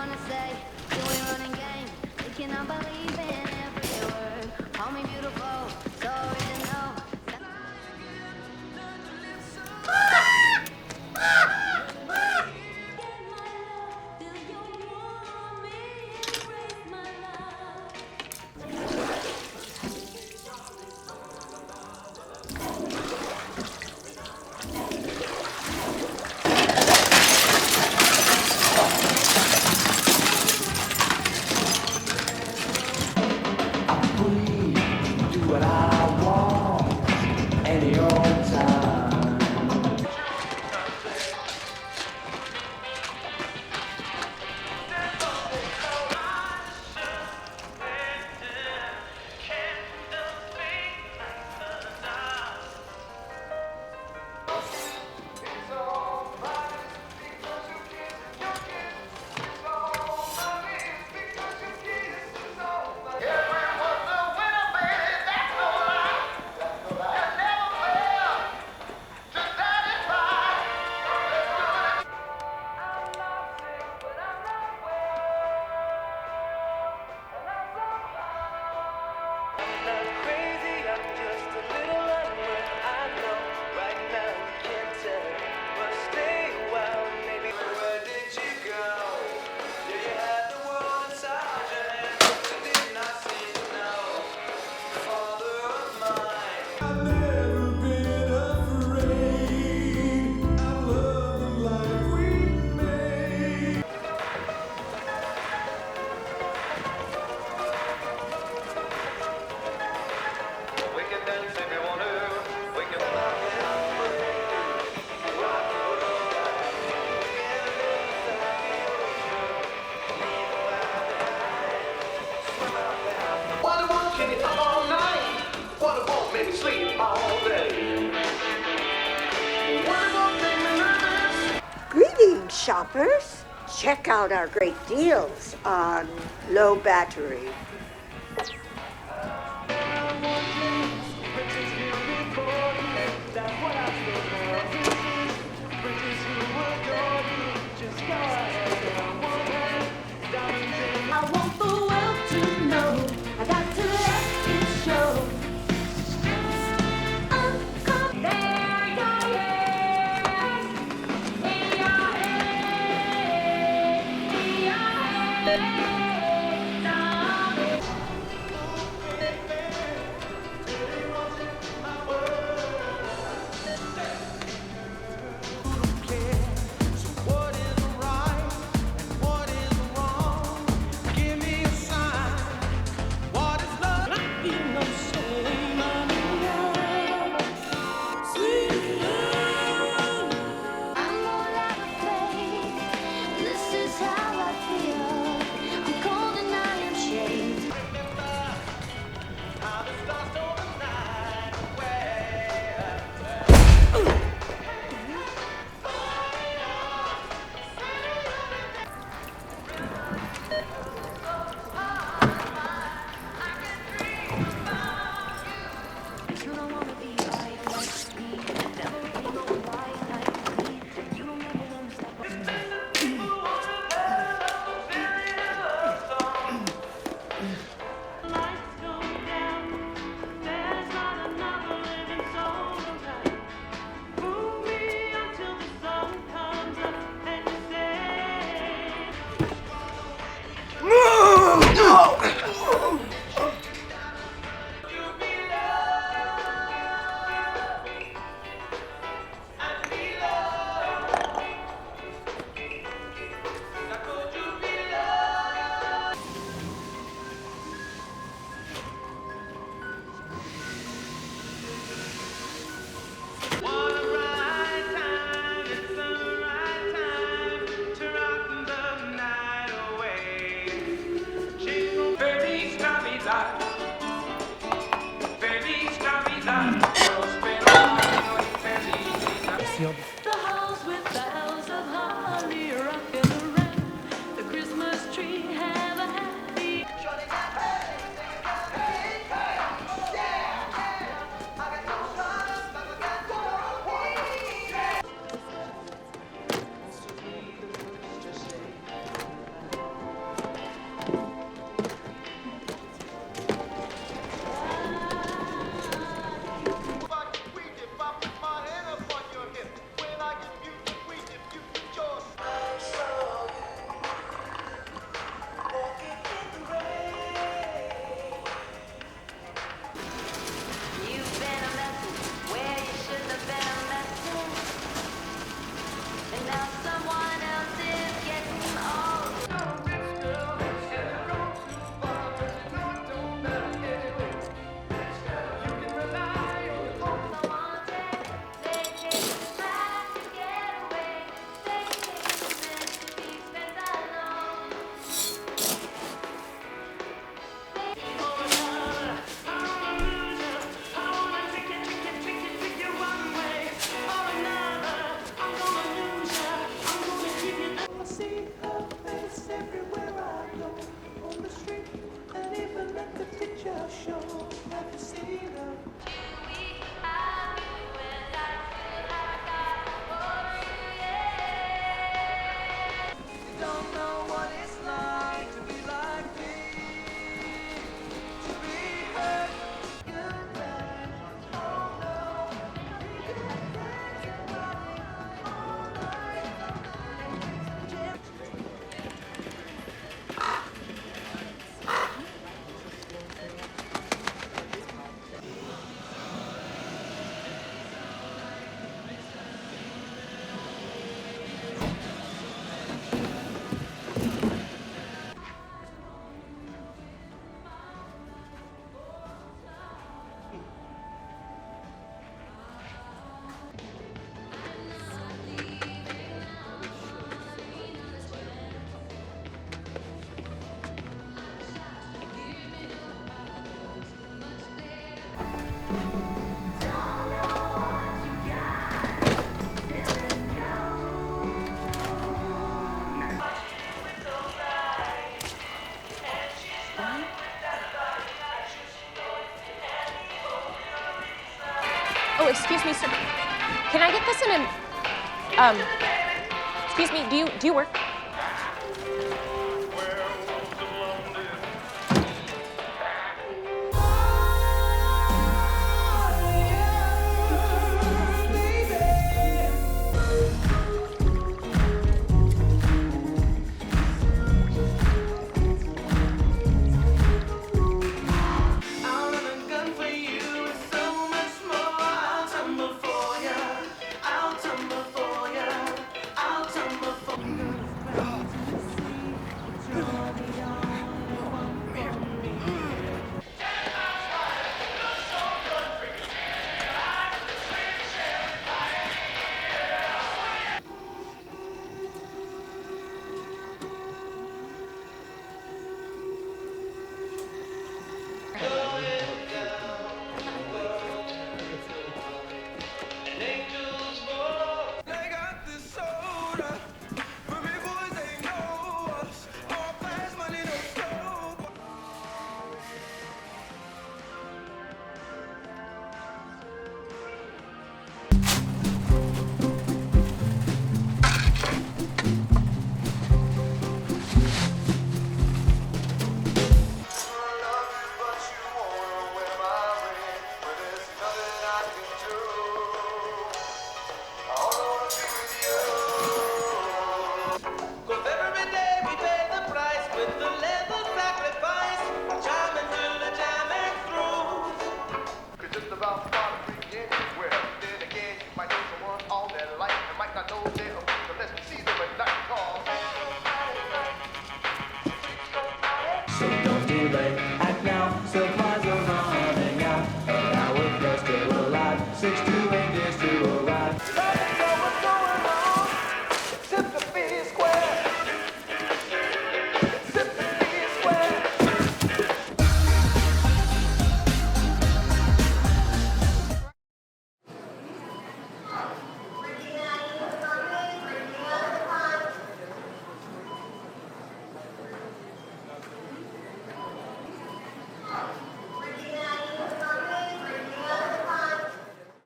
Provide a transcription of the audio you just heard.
gonna say? Till we running game. They cannot believe in every word. Call me beautiful, so original. Do what I want any old time. Greetings, shoppers. Check out our great deals on low battery. I want the world to know. I got to let it show. Come there, yeah. In your head, in your head, darling. I'm all out of faith. This is how I feel. I'm cold and I am shaved. You don't wanna be like me. Never really know why you like me. You don't ever wanna stop. Lights go down. There's not another living soul around. Move me until the sun comes up and you say. The halls with boughs of holly rocking around the Christmas tree. Have a happy. excuse me, sir. Can I get this in an, excuse me, do you work?